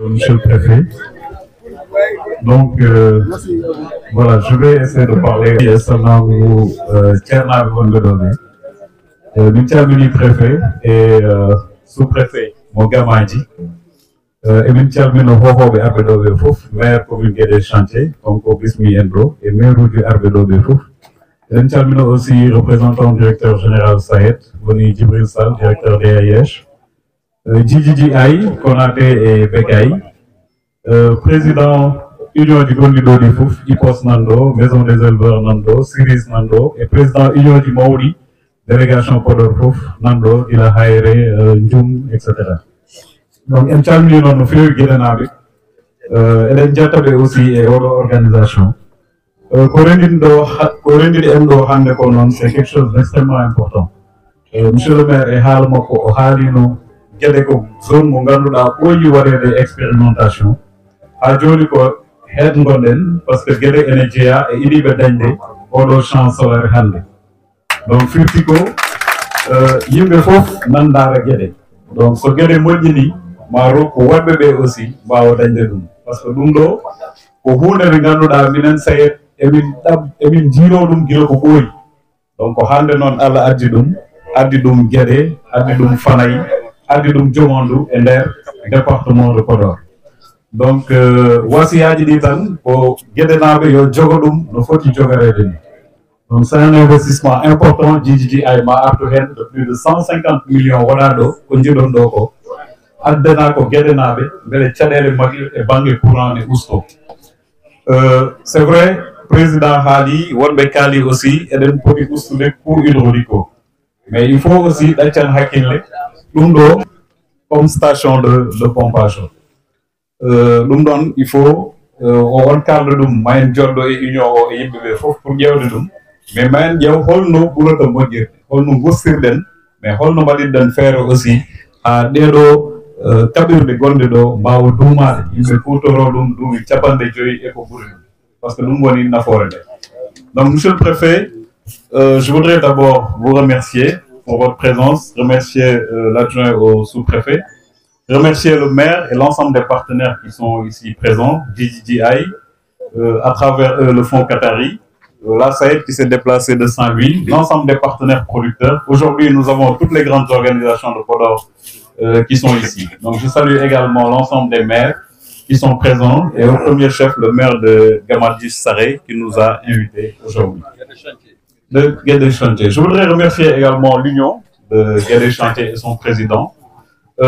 Monsieur le Préfet. Donc, voilà, je vais essayer de parler seulement au Tcherna Gondodome, du préfet et sous-préfet Mogamadji, et Minchalmino Hohobe Arbedobe Fouf, maire commune des chantiers, comme Bismi Endro, et maire du Arbedobe Fouf. Minchalmino aussi représentant directeur général Saïd, Voni Djibril Sal, directeur DAIH, GGGI, Konate et Bekay, président Union du Gondido du Fouf, IPOS Nando, Maison des éleveurs Nando, Siris Nando, et président Union du Maori, délégation Podor Fouf, Nando, il a Haere, Ndjoum, etc. Donc, en Chalmi, nous faisons Guédenabi, et Djatabe aussi et autres organisations. C'est quelque chose d'extrêmement important. Monsieur le maire, et Halmoko, Halino, Guédeko, zone Monganduda, où il y aurait des expérimentations. A joni ko head gonden parce que gueɗe ene jeeya e iɗiɓe dañde oɗo champ solaire hannde donc firti ko yimɓe fof nandara gueɗe donc so gueɗe moƴƴini ma rokku waɗɓe ɓe aussi mbawa dañde ɗum par ce que ɗum ɗo ko hunde nde ngannduɗa minen sayet emin jiino ɗum gila ko ɓooyi donc hannde noon Allah addi ɗum gueɗe addi ɗum Fanayi addi ɗum Jomondu e nder département de Podor. Donc, wasiyaji ɗi tan ko gueɗenaɓe yo jogo ɗum no foti jogorede ni. Donc c'est un investissement important. GGGI ma artu hen de plus de 150 millions waɗa ɗo ko jiɗon ɗo ko addana ko gueɗenaɓe beele caɗele maggi e banggue courant ne usto. C'est vrai président haali wonɓe kaali aussi eɗen poti ustude coût hydraulique o mais il faut aussi ɗaccan hakkille ɗum ɗo comme station de pompage o. Il faut on cadre dum mayen joddo e union o e yimbe be fof pour jewde dum mais mayen jew holno burata modjir holno gostirden mais holno mbaɗirɗen feere aussi ha ɗeɗo kaɓirɗe gonɗe ɗo mbawa duumade yimɓe kutoro ɗum duuɓi capanɗe joyi e ko ɓuri ɗum parce que ɗum woni nafoore nde. Donc monsieur le préfet, je voudrais d'abord vous remercier pour votre présence, remercier l'adjoint au sous-préfet, remercier le maire et l'ensemble des partenaires qui sont ici présents, GGGI, à travers le fonds Qatari, la Saïd qui s'est déplacé de Saint-Louis, l'ensemble des partenaires producteurs. Aujourd'hui, nous avons toutes les grandes organisations de Podor qui sont ici. Donc, je salue également l'ensemble des maires qui sont présents et au premier chef, le maire de Gamadji Saré, qui nous a invités aujourd'hui. De Guédé Chantier. Je voudrais remercier également l'Union de Guédé Chantier et son président.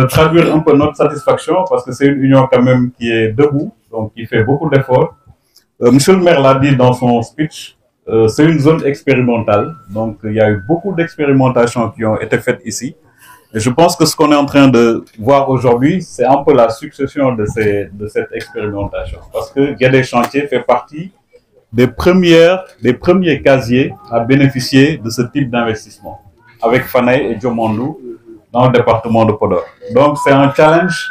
Traduire un peu notre satisfaction parce que c'est une union quand même qui est debout, donc qui fait beaucoup d'efforts. Monsieur le maire l'a dit dans son speech, c'est une zone expérimentale, donc il y a eu beaucoup d'expérimentations qui ont été faites ici. Et je pense que ce qu'on est en train de voir aujourd'hui, c'est un peu la succession de cette expérimentation. Parce que Guédé Chantier fait partie des premiers casiers à bénéficier de ce type d'investissement, avec Fanayi et Djomandou, dans le département de Podor. Donc c'est un challenge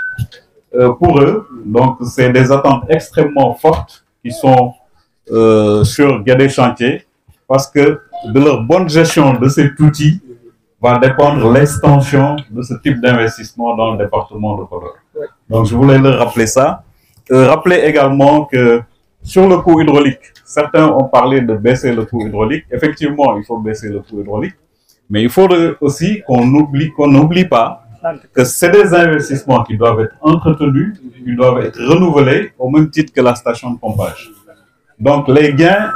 pour eux. Donc c'est des attentes extrêmement fortes qui sont sur Guédé Chantier parce que de leur bonne gestion de cet outil va dépendre l'extension de ce type d'investissement dans le département de Podor. Donc je voulais leur rappeler ça. Rappeler également que sur le coût hydraulique, certains ont parlé de baisser le coût hydraulique. Effectivement, il faut baisser le coût hydraulique. Mais il faut aussi qu'on n'oublie pas que c'est des investissements qui doivent être entretenus, qui doivent être renouvelés au même titre que la station de pompage. Donc les gains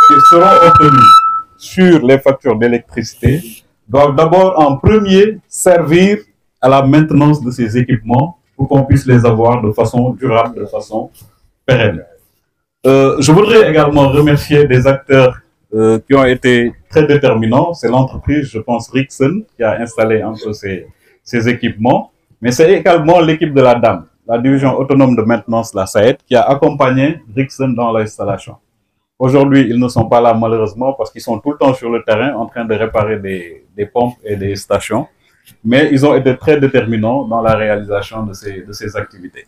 qui seront obtenus sur les factures d'électricité doivent d'abord en premier servir à la maintenance de ces équipements pour qu'on puisse les avoir de façon durable, de façon pérenne. Je voudrais également remercier des acteurs qui ont été très déterminants. C'est l'entreprise, je pense, Rixen, qui a installé un peu ces équipements. Mais c'est également l'équipe de la DAM, la division autonome de maintenance, la SAED, qui a accompagné Rixen dans l'installation. Aujourd'hui, ils ne sont pas là malheureusement parce qu'ils sont tout le temps sur le terrain en train de réparer des pompes et des stations. Mais ils ont été très déterminants dans la réalisation de ces activités.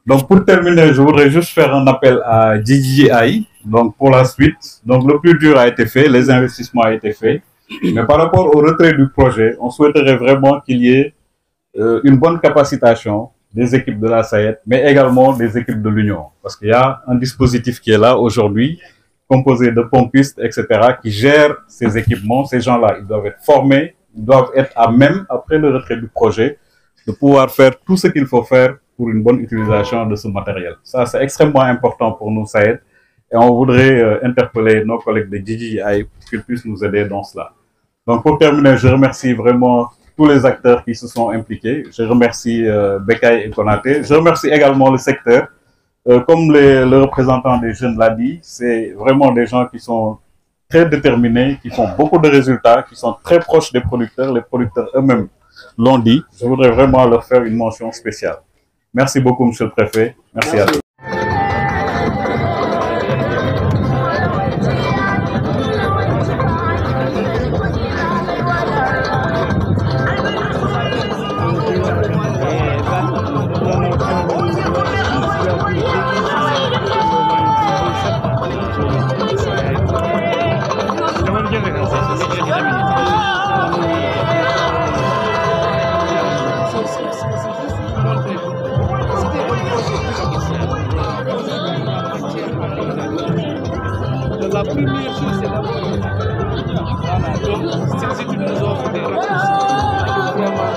Donc pour terminer, je voudrais juste faire un appel à GGGI. Donc pour la suite, donc le plus dur a été fait, les investissements ont été faits. Mais par rapport au retrait du projet, on souhaiterait vraiment qu'il y ait une bonne capacitation des équipes de la SAED, mais également des équipes de l'Union. Parce qu'il y a un dispositif qui est là aujourd'hui, composé de pompistes, etc., qui gèrent ces équipements. Ces gens-là, ils doivent être formés, ils doivent être à même, après le retrait du projet, de pouvoir faire tout ce qu'il faut faire pour une bonne utilisation de ce matériel. Ça, c'est extrêmement important pour nous, SAED. Et on voudrait interpeller nos collègues de DJI pour qu'ils puissent nous aider dans cela. Donc, pour terminer, je remercie vraiment tous les acteurs qui se sont impliqués. Je remercie Bekay et Konaté. Je remercie également le secteur. Comme le représentant des jeunes l'a dit, c'est vraiment des gens qui sont très déterminés, qui font beaucoup de résultats, qui sont très proches des producteurs. Les producteurs eux-mêmes l'ont dit. Je voudrais vraiment leur faire une mention spéciale. Merci beaucoup, Monsieur le Préfet. Merci à tous. La première chose, c'est d'abord voilà, donc ces études nous offrent des réponses vraiment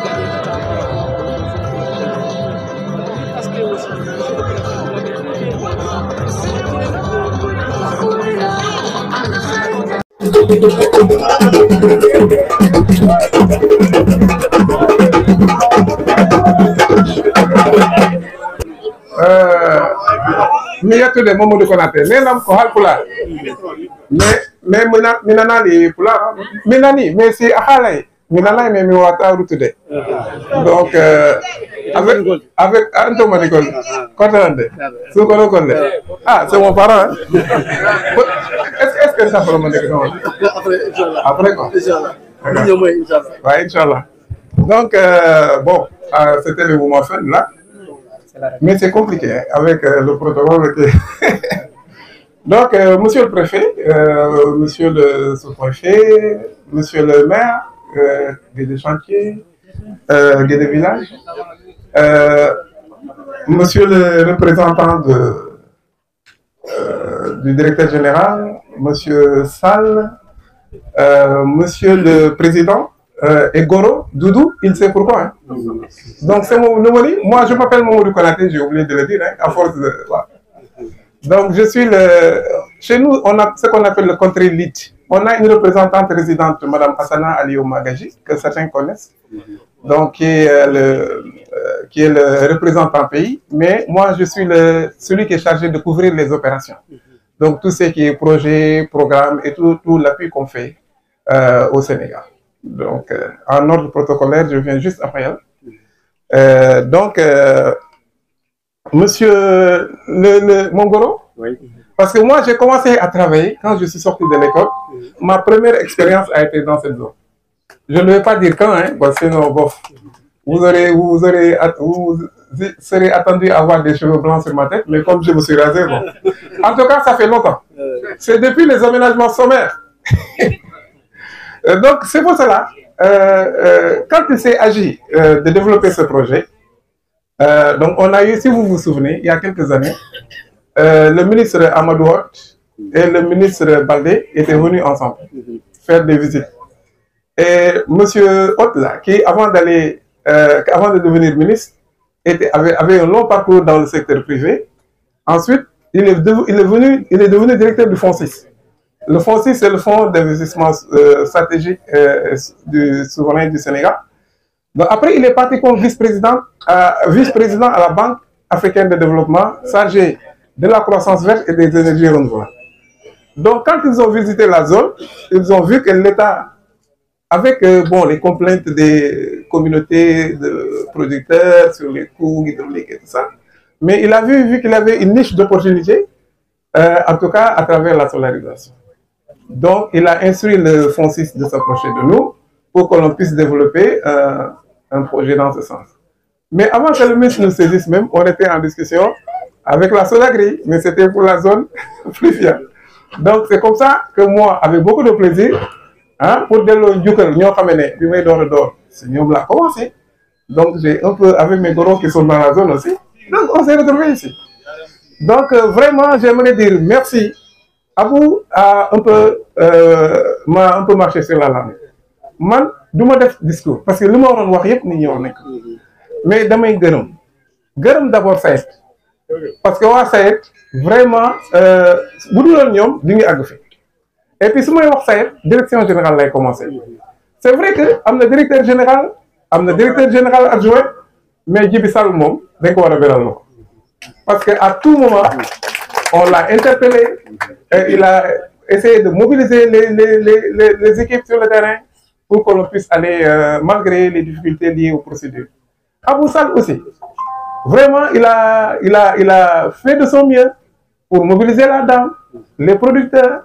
gagner du temps. Parce que aussi, monsieur le président, vous l'avez très bien mi yettude Mamadou Konaté nenam ko halpulaar mais mi nanani pulaar mi nani mais si a haalay mi nanay mais mi wawata ruttude donc avec antomani kon kotonde sukoro konde ah c'est mon parent est-ce que ça peut me dire après quoi ouais, Inch'Allah. Donc bon c'était le moment fin là. Mais c'est compliqué hein, avec le protocole. Donc, monsieur le préfet, monsieur le sous-préfet, monsieur le maire, des chantiers, des villages, monsieur le représentant du directeur général, monsieur Sall, monsieur le président, Egoro, Doudou, il sait pourquoi. Hein. Donc c'est mon nom. Moi je m'appelle Mamadou Konaté, j'ai oublié de le dire, hein, à force de... Voilà. Donc je suis le... Chez nous, on a ce qu'on appelle le country lead. On a une représentante résidente, Madame Hassana Aliou Magaji, que certains connaissent, donc qui est le représentant pays. Mais moi je suis celui qui est chargé de couvrir les opérations. Donc tout ce qui est projet, programme et tout l'appui qu'on fait au Sénégal. Donc, en ordre protocolaire, je viens juste après elle. Donc, monsieur Mongoro, oui. Parce que moi, j'ai commencé à travailler quand je suis sorti de l'école. Ma première expérience a été dans cette zone. Je ne vais pas dire quand, hein, parce que sinon, bof, vous serez attendu à avoir des cheveux blancs sur ma tête, mais comme je me suis rasé, bon. En tout cas, ça fait longtemps. C'est depuis les aménagements sommaires. Donc, c'est pour cela, quand il s'est agi de développer ce projet, donc on a eu, si vous vous souvenez, il y a quelques années, le ministre Amadou Hott et le ministre Baldé étaient venus ensemble faire des visites. Et M. Hott, là, qui avant de devenir ministre, avait un long parcours dans le secteur privé. Ensuite, il est devenu directeur du FONSIS. Le FONSIS, c'est le Fonds d'investissement stratégique du souverain du Sénégal. Donc, après, il est parti comme vice-président à la Banque africaine de développement, chargé de la croissance verte et des énergies renouvelables. Donc, quand ils ont visité la zone, ils ont vu que l'État, avec les complaintes des communautés de producteurs sur les coûts hydrauliques et tout ça, mais il a vu qu'il avait une niche d'opportunité, en tout cas à travers la solarisation. Donc, il a instruit le FONSIS de s'approcher de nous pour que l'on puisse développer un projet dans ce sens. Mais avant que le ministre nous saisisse même, on était en discussion avec la Solagri, mais c'était pour la zone fluviale. Donc, c'est comme ça que moi, avec beaucoup de plaisir, hein, pour Delo Djoukal, nous avons commencé. Donc j'ai un peu, avec mes goros qui sont dans la zone aussi, donc on s'est retrouvés ici. Donc vraiment, j'aimerais dire merci. Abou a m'a un peu marché sur la langue. Man, du ma def discours parce que li ma waroon wax yëpp nit ñi wax nañ ko mais damay gërëm d'abord Sayed parce que waa Sayed vraiment bu duloon ñoom du ñu àgg fi et puis su may wax Sayed direction générale lay commencer. C'est vrai que am na directeur général adjoint mais Djibi Sall moom dañ ko war a beral loxo parce que à tout moment on l'a interpellé et il a essayé de mobiliser les équipes sur le terrain pour que l'on puisse aller malgré les difficultés liées aux procédures. Abou Sall aussi, vraiment il a fait de son mieux pour mobiliser la dame, les producteurs,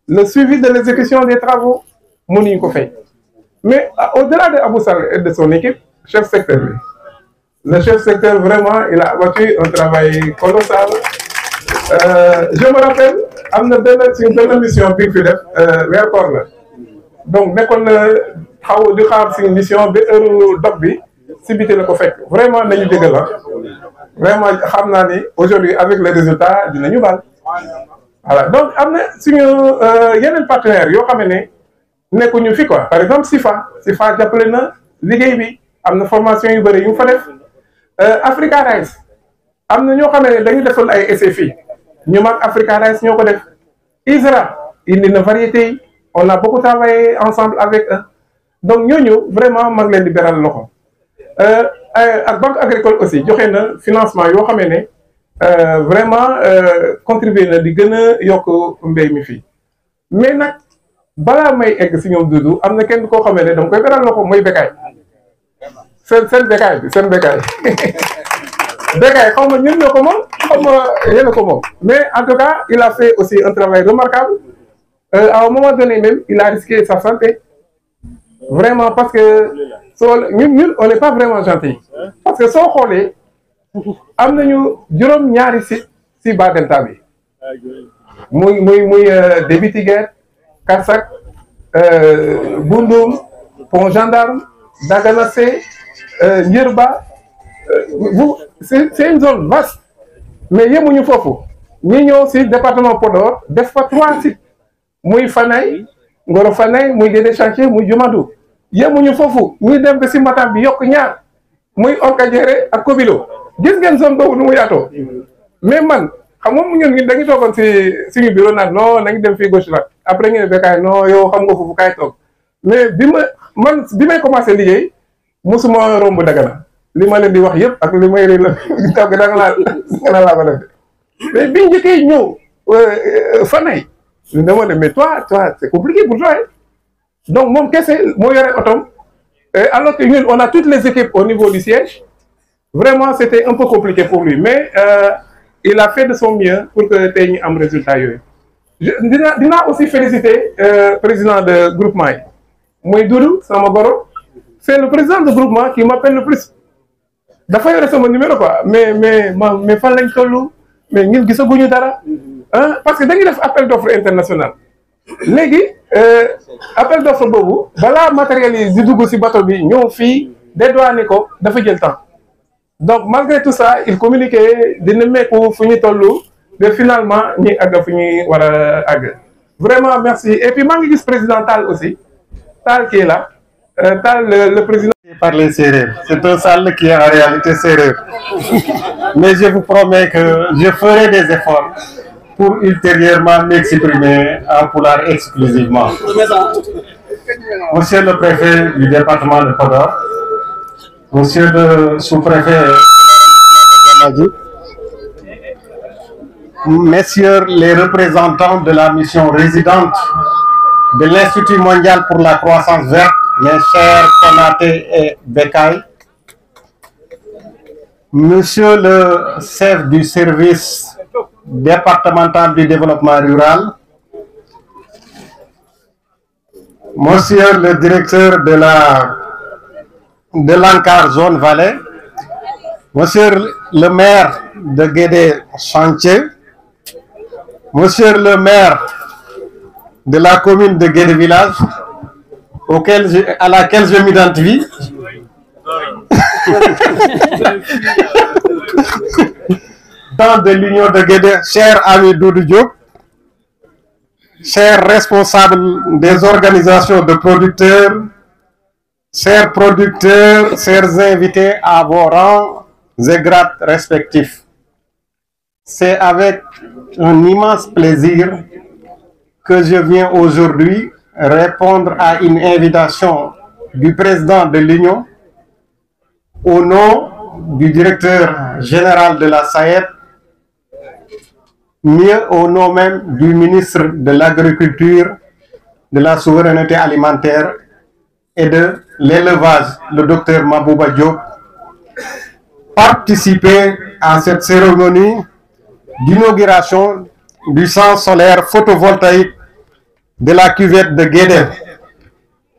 le suivi de l'exécution des travaux, mënuñu ko fay. Mais au-delà de Abou Sall et de son équipe, chef secteur, le chef secteur vraiment il a abattu un travail colossal. Je me rappelle am na benn mission bi fi def weer koor la donc nekkoon na xaw di xaar si mission bi heure dog bi si biti la ko fekk vraiment nañu jégal la vraiment xam naa ni aujourd'hui avec les résultats dinañu baal voilà donc am na suñu yeneen partenaires yoo xam ne nekkuñu fi quoi par exemple Sifa jàppale na liggéey bi am na formation yu bëri yu fa def Africa Rice am na ñoo xam ne dañu defoon ay SFI ñu mag Africa Rice ñoo ko def ISRA indi na variété yi on a beaucoup travaillé ensemble avec eux donc ñooñu vraiment mag leen di beral loxo ak banque agricole aussi joxe na financement yoo xamee ne vraiment contribuer na di gën a yokk mbéy mi fii mais nag balaa may egg si ñoom Doudou am na kenn koo xamee ne dama koy beral loxo mooy Bécaye seen Bécaye Bécaye xaw ma ñun ñoo ko moom xaw ma yéen a ko moom mais en tout cas il a fait aussi un travail remarquable à un moment donné même il a risqué sa santé vraiment parce que ñun on n'est pas vraiment gentil parce que soo xoolee am nañu juróom-ñaari si bas delta bi muy Débit Tiguer Karsak Boundoum Pont Gendarme Dagana C Njirba c'est une zone vaste mais yemuñu foofu ñi ñëw si département Podor def fa 3 sites muy Fanay Ngoro Fanay muy Dédé Chantier muy Jumadou yemuñu foofu ñuy dem ba si Matam bi yokk ñaar muy Orkadiéré ak Kobilo gis ngeen zone boobu nu mu yaatoo mais man xam nga ñun dañu toogoon si suñu bureau naan non nañu dem fii gauche la après ñu ne Bécaye non yow xam nga foofu kaay toog mais bi may commencé liggéey mosuma romb Dagana li ma leen di wax yëpp ak li may la taw gi danga laa ko def mais biñ njëkkee ñëw Fanay ñu demandé mais toi c'est compliqué pour toi donc moom kese moo yore otom alors que ñun on a toutes les équipes au niveau du siège vraiment c'était un peu compliqué pour lui mais il a fait de son mieux pour que tey ñu am résultat yooyu dinaa aussi féliciter président de groupement yi mooy Doudou sama goro c'est le président de groupement qui m'appelle le plus dafa yore sama numéro quoi mais fan lañ tollu mais ñun gisaguñu dara parce que dañuy def appel d'offre international léegi appel d'offre boobu balaa matériel yi di dugg ci bateau bi ñëw fii dédouané ko dafa jël temps donc malgré tout ça il communiquait dina meeku fu ñu tollu mais finalement ñi àgg fu ñuy war a àgg vraiment merci et puis maa ngi gis président Tall aussi Tall qui est là Tall le président par les Sérères. C'est un Sall qui est en réalité sérère. Mais je vous promets que je ferai des efforts pour ultérieurement m'exprimer en pulaar exclusivement. Monsieur le préfet du département de Podor, monsieur le sous-préfet de Gamadji, messieurs les représentants de la mission résidente de l'Institut mondial pour la croissance verte, mes chers Konaté et Bécaye, monsieur le chef du service départemental du développement rural, monsieur le directeur de l'ANCAR Zone Vallée, monsieur le maire de Guédé Chantier, monsieur le maire de la commune de Guédé Village, à laquelle je m'identifie, Dans de l'Union de Guédé, cher ami Doudou Diop, chers responsables des organisations de producteurs, chers producteurs, chers invités à vos rangs et grades respectifs. C'est avec un immense plaisir que je viens aujourd'hui répondre à une invitation du président de l'Union au nom du directeur général de la SAED, mieux au nom même du ministre de l'Agriculture, de la Souveraineté alimentaire et de l'élevage, le docteur Mabouba Diop, participer à cette cérémonie d'inauguration du centre solaire photovoltaïque de la cuvette de Guédé,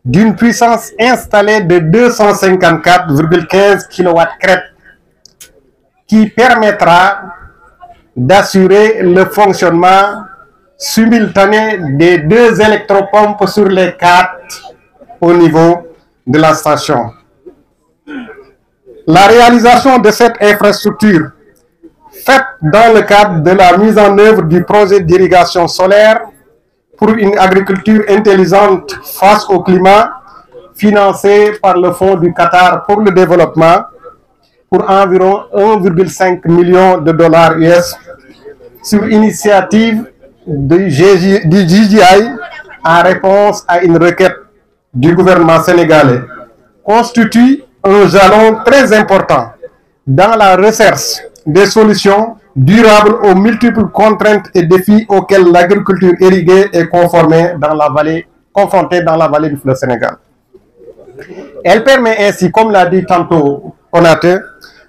d'une puissance installée de 254,15 kW crête, qui permettra d'assurer le fonctionnement simultané des 2 électropompes sur les 4 au niveau de la station. La réalisation de cette infrastructure, faite dans le cadre de la mise en œuvre du projet d'irrigation solaire pour une agriculture intelligente face au climat, financé par le Fonds du Qatar pour le développement, pour environ 1,5 million de dollars US, sur initiative du GGI en réponse à une requête du gouvernement sénégalais, constitue un jalon très important dans la recherche des solutions durables aux multiples contraintes et défis auxquels l'agriculture irriguée est confrontée dans la vallée du fleuve Sénégal. Elle permet ainsi, comme l'a dit tantôt Konaté,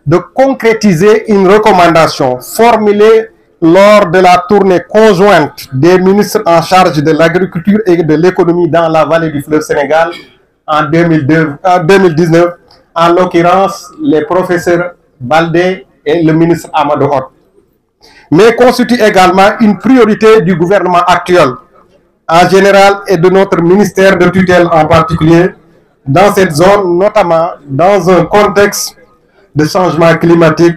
de concrétiser une recommandation formulée lors de la tournée conjointe des ministres en charge de l'agriculture et de l'économie dans la vallée du fleuve Sénégal en 2019, en l'occurrence les professeurs Baldé et le ministre Amadou Hott, mais constitue également une priorité du gouvernement actuel en général et de notre ministère de tutelle en particulier dans cette zone, notamment dans un contexte de changement climatique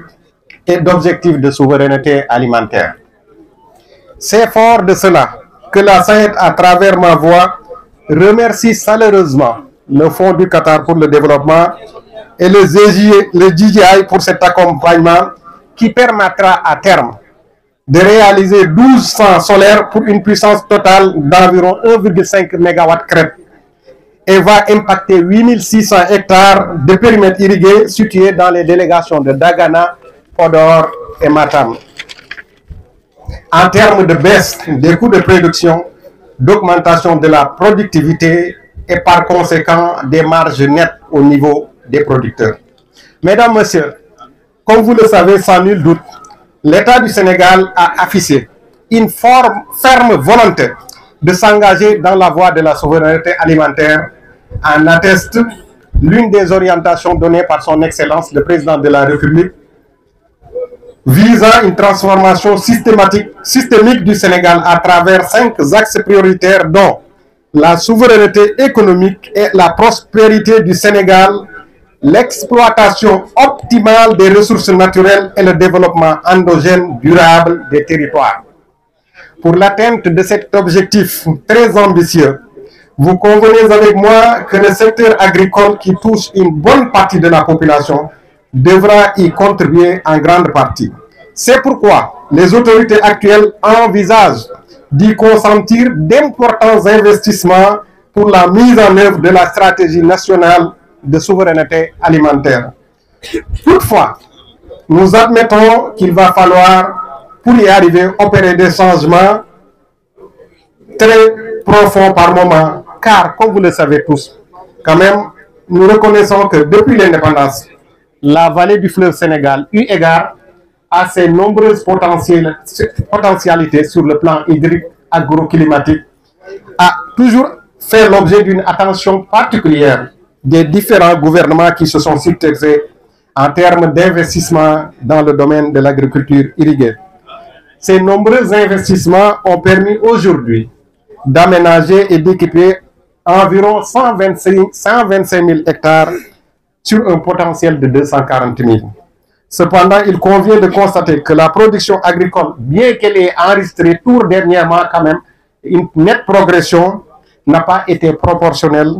et d'objectifs de souveraineté alimentaire. C'est fort de cela que la SAED, à travers ma voix, remercie chaleureusement le Fonds du Qatar pour le développement et le GGI pour cet accompagnement qui permettra à terme de réaliser 12 centres solaires pour une puissance totale d'environ 1,5 MW crête et va impacter 8600 hectares de périmètre irrigué situés dans les délégations de Dagana, Podor et Matam. En termes de baisse des coûts de production, d'augmentation de la productivité et par conséquent des marges nettes au niveau des producteurs. Mesdames, Messieurs, comme vous le savez sans nul doute, l'État du Sénégal a affiché une ferme volonté de s'engager dans la voie de la souveraineté alimentaire, en atteste l'une des orientations données par son Excellence le Président de la République visant une transformation systémique du Sénégal à travers 5 axes prioritaires dont la souveraineté économique et la prospérité du Sénégal, l'exploitation optimale des ressources naturelles et le développement endogène durable des territoires. Pour l'atteinte de cet objectif très ambitieux, vous convenez avec moi que le secteur agricole qui touche une bonne partie de la population devra y contribuer en grande partie. C'est pourquoi les autorités actuelles envisagent d'y consentir d'importants investissements pour la mise en œuvre de la stratégie nationale de souveraineté alimentaire. Toutefois, nous admettons qu'il va falloir, pour y arriver, opérer des changements très profonds par moment, car, comme vous le savez tous, quand même, nous reconnaissons que depuis l'indépendance, la vallée du fleuve Sénégal, eu égard à ses nombreuses potentialités sur le plan hydrique, agroclimatique, a toujours fait l'objet d'une attention particulière des différents gouvernements qui se sont succédés en termes d'investissement dans le domaine de l'agriculture irriguée. Ces nombreux investissements ont permis aujourd'hui d'aménager et d'équiper environ 125 000 hectares sur un potentiel de 240 000. Cependant, il convient de constater que la production agricole, bien qu'elle ait enregistré tout dernièrement quand même une nette progression, n'a pas été proportionnelle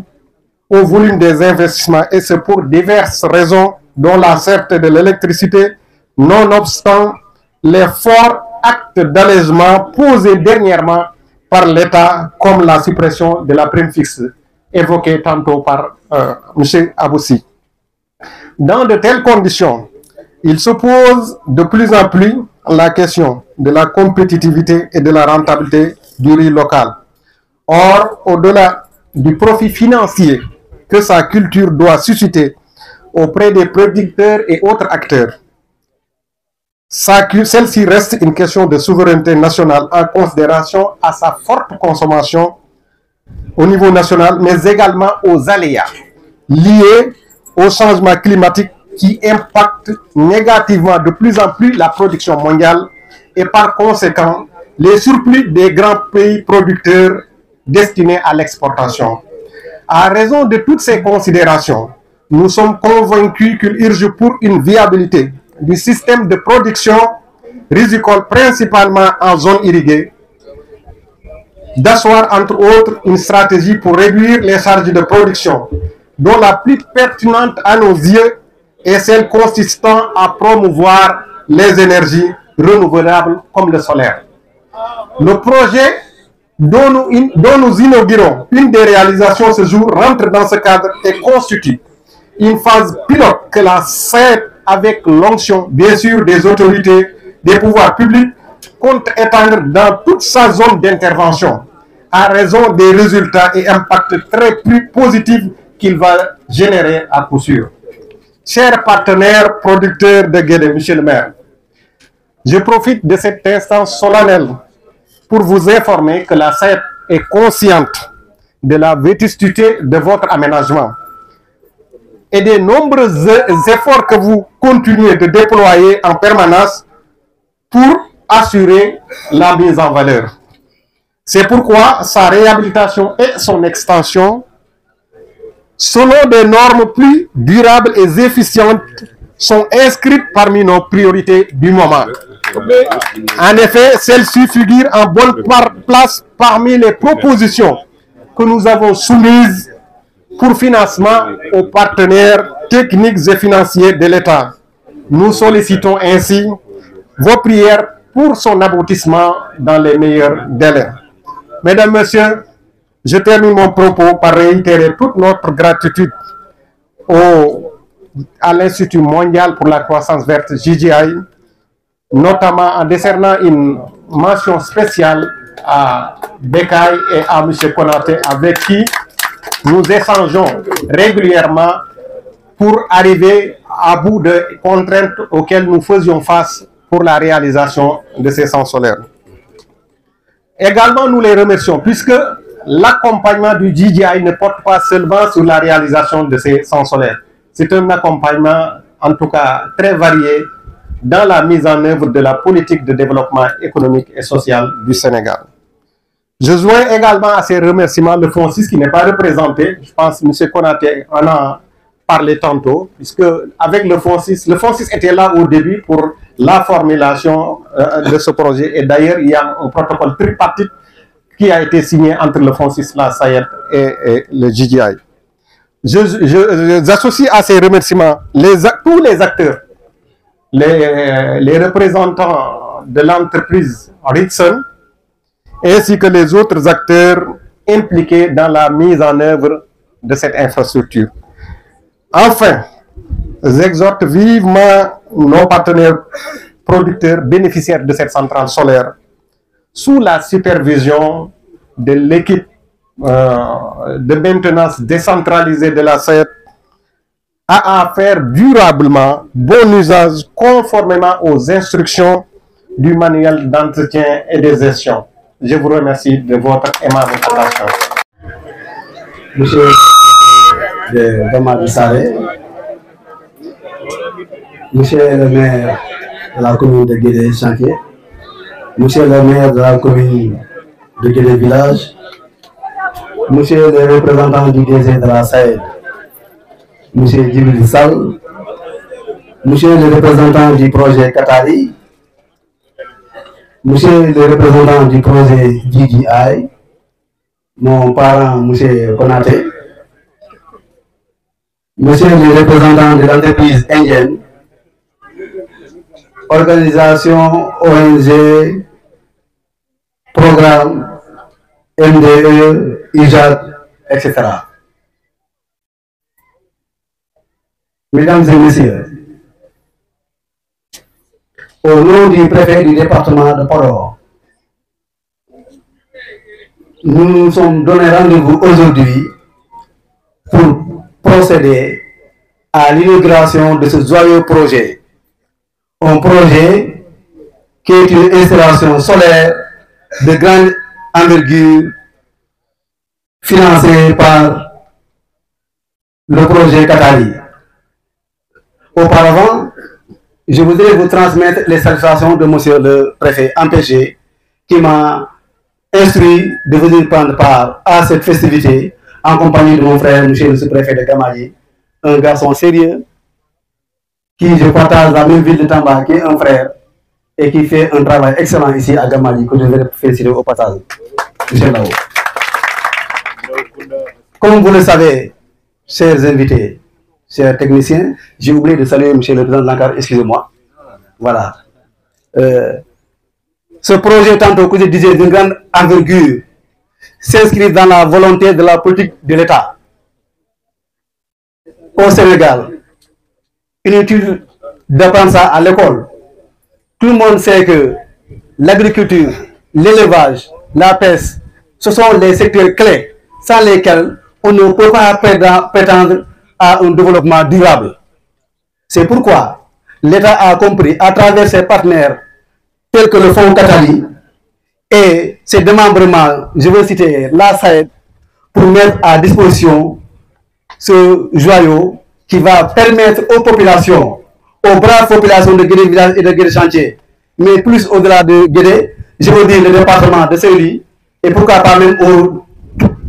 au volume des investissements, et c'est pour diverses raisons, dont la cherté de l'électricité, nonobstant les forts actes d'allègement posés dernièrement par l'État, comme la suppression de la prime fixe évoquée tantôt par M. Aboussi. Dans de telles conditions, il se pose de plus en plus la question de la compétitivité et de la rentabilité du riz local. Or, au-delà du profit financier que sa culture doit susciter auprès des producteurs et autres acteurs, celle-ci reste une question de souveraineté nationale en considération à sa forte consommation au niveau national, mais également aux aléas liés au changement climatique qui impactent négativement de plus en plus la production mondiale et par conséquent les surplus des grands pays producteurs destinés à l'exportation. À raison de toutes ces considérations, nous sommes convaincus qu'il urge pour une viabilité du système de production risicole, principalement en zone irriguée, d'asseoir entre autres une stratégie pour réduire les charges de production, dont la plus pertinente à nos yeux est celle consistant à promouvoir les énergies renouvelables comme le solaire. Le projet dont nous inaugurons une des réalisations ce jour rentre dans ce cadre et constitue une phase pilote que la SAED, avec l'onction bien sûr des autorités, des pouvoirs publics, compte étendre dans toute sa zone d'intervention à raison des résultats et impacts très plus positifs qu'il va générer à coup sûr. Chers partenaires producteurs de Guédé, Monsieur le maire, je profite de cet instant solennel pour vous informer que la SAED est consciente de la vétusté de votre aménagement et des nombreux efforts que vous continuez de déployer en permanence pour assurer la mise en valeur. C'est pourquoi sa réhabilitation et son extension, selon des normes plus durables et efficientes, sont inscrites parmi nos priorités du moment. En effet, celle-ci figure en bonne place parmi les propositions que nous avons soumises pour financement aux partenaires techniques et financiers de l'État. Nous sollicitons ainsi vos prières pour son aboutissement dans les meilleurs délais. Mesdames, Messieurs, je termine mon propos par réitérer toute notre gratitude à l'Institut mondial pour la croissance verte, JGI, notamment en décernant une mention spéciale à Bekay et à M. Konaté, avec qui nous échangeons régulièrement pour arriver à bout de contraintes auxquelles nous faisions face pour la réalisation de ces centres solaires. Également, nous les remercions puisque l'accompagnement du JGI ne porte pas seulement sur la réalisation de ces centres solaires. C'est un accompagnement, en tout cas, très varié dans la mise en œuvre de la politique de développement économique et social du Sénégal. Je joins également à ces remerciements le FONSIS qui n'est pas représenté. Je pense que M. Konaté en a parlé tantôt, puisque avec le FONSIS était là au début pour la formulation de ce projet. Et d'ailleurs, il y a un protocole tripartite qui a été signé entre le FONSIS, la SAED et le JGI. J'associe à ces remerciements tous les acteurs, les représentants de l'entreprise Rickson, ainsi que les autres acteurs impliqués dans la mise en œuvre de cette infrastructure. Enfin, j'exhorte vivement nos partenaires producteurs bénéficiaires de cette centrale solaire, sous la supervision de l'équipe de maintenance décentralisée de la SAED, à faire durablement bon usage conformément aux instructions du manuel d'entretien et de gestion. Je vous remercie de votre aimable attention. Monsieur de Gamadi Saré, Monsieur le maire de la commune de Guédé Chantier, Monsieur le maire de la commune de Guédé Village, Monsieur le représentant du DG de la SAED, M. Djibril Sall, Monsieur le représentant du projet Qatari, Monsieur le représentant du projet DJI, mon parent M. Konaté, Monsieur le représentant de l'entreprise indienne, organisation ONG, programme MDE, IJAD, etc. Mesdames et messieurs, au nom du préfet du département de Podor, nous nous sommes donné rendez-vous aujourd'hui pour procéder à l'inauguration de ce joyeux projet. Un projet qui est une installation solaire de grande envergure financée par le projet Qatari. Auparavant, je voudrais vous transmettre les salutations de monsieur le préfet empêché qui m'a instruit de venir prendre part à cette festivité en compagnie de mon frère, monsieur le sous-préfet de Gamadji, un garçon sérieux qui je partage la même ville de Tamba, qui est un frère et qui fait un travail excellent ici à Gamadji, que je vais féliciter au passage. Monsieur Lao. Comme vous le savez, chers invités, chers techniciens, j'ai oublié de saluer monsieur le président de l'ANCAR, excusez-moi. Voilà. Ce projet, tantôt que je disais, d'une grande envergure, s'inscrit dans la volonté de la politique de l'État. Au Sénégal, inutile d'apprendre ça à l'école. Tout le monde sait que l'agriculture, l'élevage, la pêche, ce sont les secteurs clés sans lesquels on ne peut pas prétendre à un développement durable. C'est pourquoi l'État a compris à travers ses partenaires tels que le Fonds Qatari et ses démembrements, je veux citer la SAED, pour mettre à disposition ce joyau qui va permettre aux populations, aux braves populations de Guédé Village et de Guédé Chantier, mais plus au-delà de Guédé, je veux dire le département de Saint-Louis, et pourquoi pas même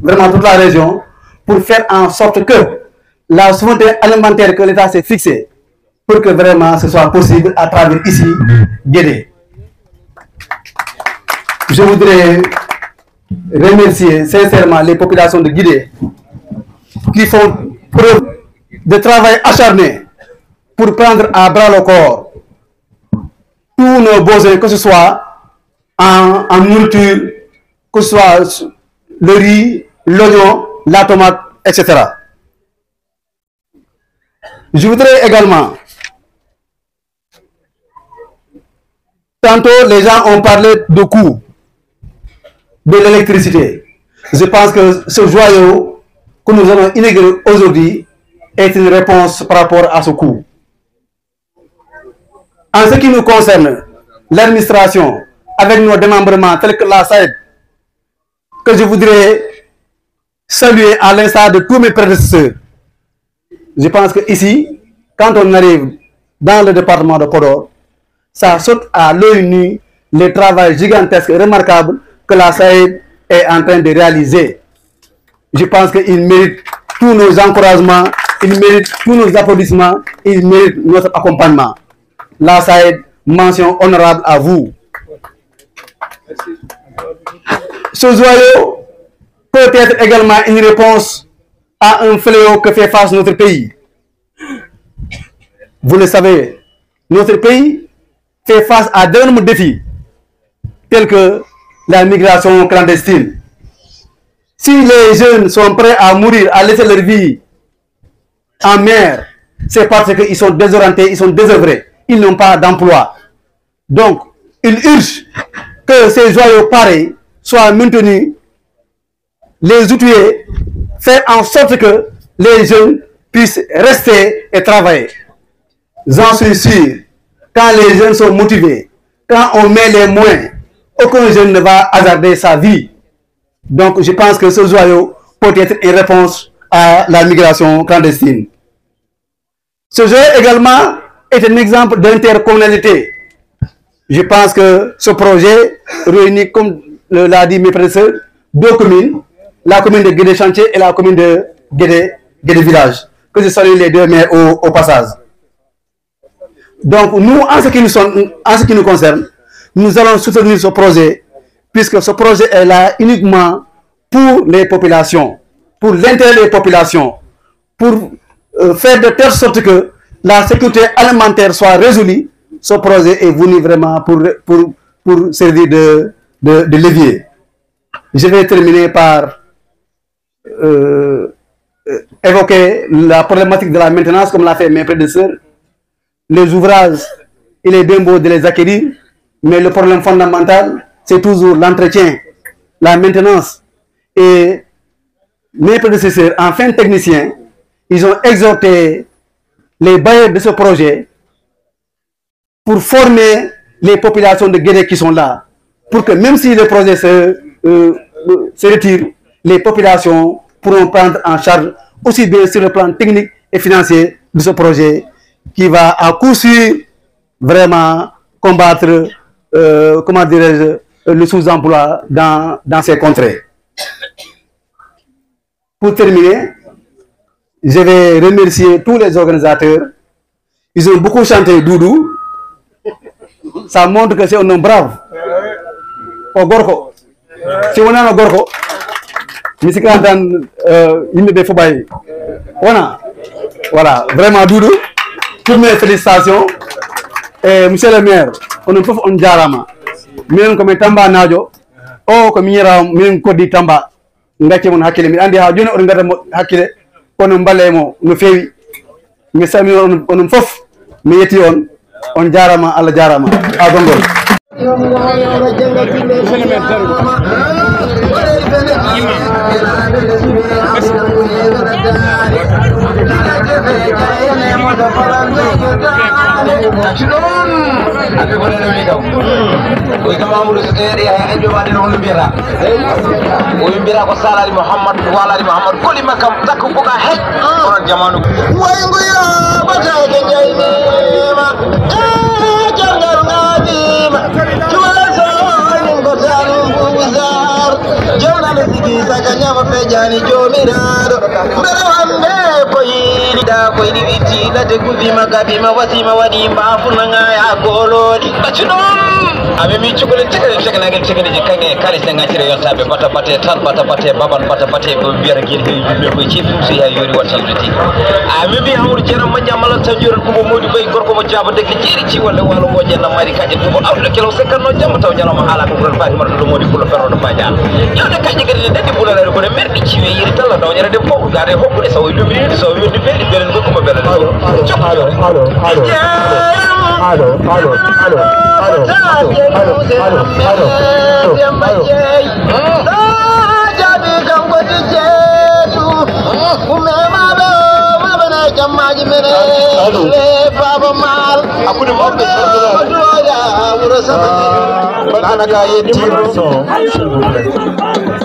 vraiment toute la région, pour faire en sorte que la souveraineté alimentaire que l'État s'est fixée, pour que vraiment ce soit possible à travers ici, Guédé. Je voudrais remercier sincèrement les populations de Guédé qui font preuve de travail acharné pour prendre à bras le corps tous nos besoins, que ce soit en nourriture, que ce soit le riz, l'oignon, la tomate, etc. Je voudrais également, tantôt les gens ont parlé de coût de l'électricité. Je pense que ce joyau que nous allons inaugurer aujourd'hui est une réponse par rapport à ce coût. En ce qui nous concerne, l'administration, avec nos démembrements tels que la SAED, que je voudrais saluer à l'instar de tous mes prédécesseurs. Je pense que ici, quand on arrive dans le département de Podor, ça saute à l'œil nu le travail gigantesque et remarquable que la SAED est en train de réaliser. Je pense qu'il mérite tous nos encouragements, il mérite tous nos applaudissements, il mérite notre accompagnement. La SAED, mention honorable à vous. Ce joyau peut être également une réponse à un fléau que fait face notre pays. Vous le savez, notre pays fait face à d'énormes défis, tels que la migration clandestine. Si les jeunes sont prêts à mourir, à laisser leur vie en mer, c'est parce qu'ils sont désorientés, ils sont désœuvrés, ils n'ont pas d'emploi. Donc, il urge que ces joyaux pareils soient maintenus, les outiller, faire en sorte que les jeunes puissent rester et travailler. J'en suis sûr, quand les jeunes sont motivés, quand on met les moyens, aucun jeune ne va hasarder sa vie. Donc je pense que ce joyau peut être une réponse à la migration clandestine. Ce joyau également est un exemple d'intercommunalité. Je pense que ce projet réunit, comme l'a dit mes prédécesseurs, deux communes, la commune de Guédé Chantier et la commune de Guédé Village, que je salue les deux maires au passage. Donc nous, en ce qui nous concerne, nous allons soutenir ce projet, puisque ce projet est là uniquement pour les populations, pour l'intérêt des populations, pour faire de telle sorte que la sécurité alimentaire soit résolue. Ce projet est venu vraiment pour servir de levier. Je vais terminer par évoquer la problématique de la maintenance, comme l'a fait mes prédécesseurs. Les ouvrages, il est bien beau de les acquérir, mais le problème fondamental, c'est toujours l'entretien, la maintenance. Et mes prédécesseurs, en fin technicien, ils ont exhorté les bailleurs de ce projet pour former les populations de Guédé qui sont là, pour que même si le projet se retire, les populations pourront prendre en charge aussi bien sur le plan technique et financier de ce projet qui va à coup sûr vraiment combattre comment dirais-je, le sous-emploi dans ces contrées. Pour terminer, je vais remercier tous les organisateurs. Ils ont beaucoup chanté Doudou. Ça montre que c'est un homme brave. Au Gorko. Si on a un Gorko, je suis content de faire. Voilà, vraiment Doudou. Toutes mes félicitations. Et monsieur le maire, on ne peut pas en jarama. Même comme Tamba Najo, oh comme Yera, même Kodi Tamba, ngati mon hakile mi andi ha joni on ngata hakile kono balemo no fewi mi sami on fof mi yeti on jarama Allah jarama a gongol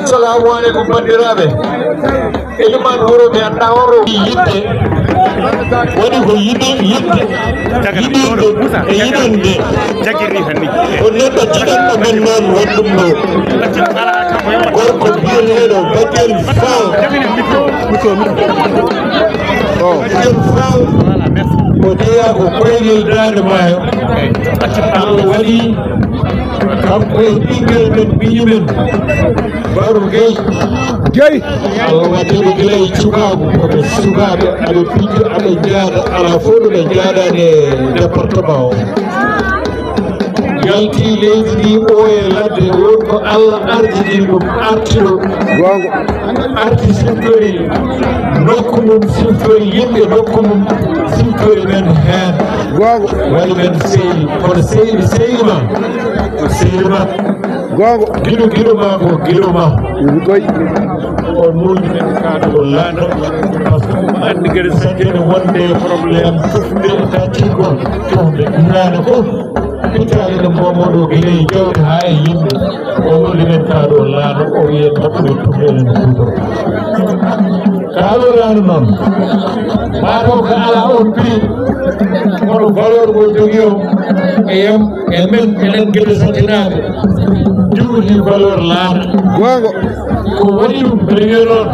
Assalamu alaikum bandiraɓe eliman wuro ɓe anda woro yidde woni ko yiɗide e yiɗande ko neɗɗo jiɗanɗo men noon wonɗum ɗo gorko biyeteɗo Batel Fall Batel Fall o jeeya ko koynel dande maayo Allah waɗi kanko e ɓinguel men ɓiñu men Barou Gueye Allah waɗiɓe gila e cukagu koɓe sukaɓe aɓe pijo aɓe jaada ala fof ɗo ɓe jaadani e département o yalti leydi ndi o e ladde wonko Allah ardini ɗum artiro arti siftori nokku mum siftori yimɓe nokku mum siftori men hen waɗi men seyi kono seydi seyima ko seyima giɗo ma ko giɗo ma on mulɗi men kaɗo laano par ce que omo andi kadi sakkene wonde probléme tufde tatikon tufde ɗumnane fof pitali ɗo momoɗo guiley jawdi ha e yimɓe o mulɗi men kaɗo laano o wiyen makkude tufɗele no tutor kaɗo laano noon mataw ko ala on prix kono valeur mo jogui o e men enen gueɗe sattinaɓe jogui valeur laana ko waɗi ɗum premier noon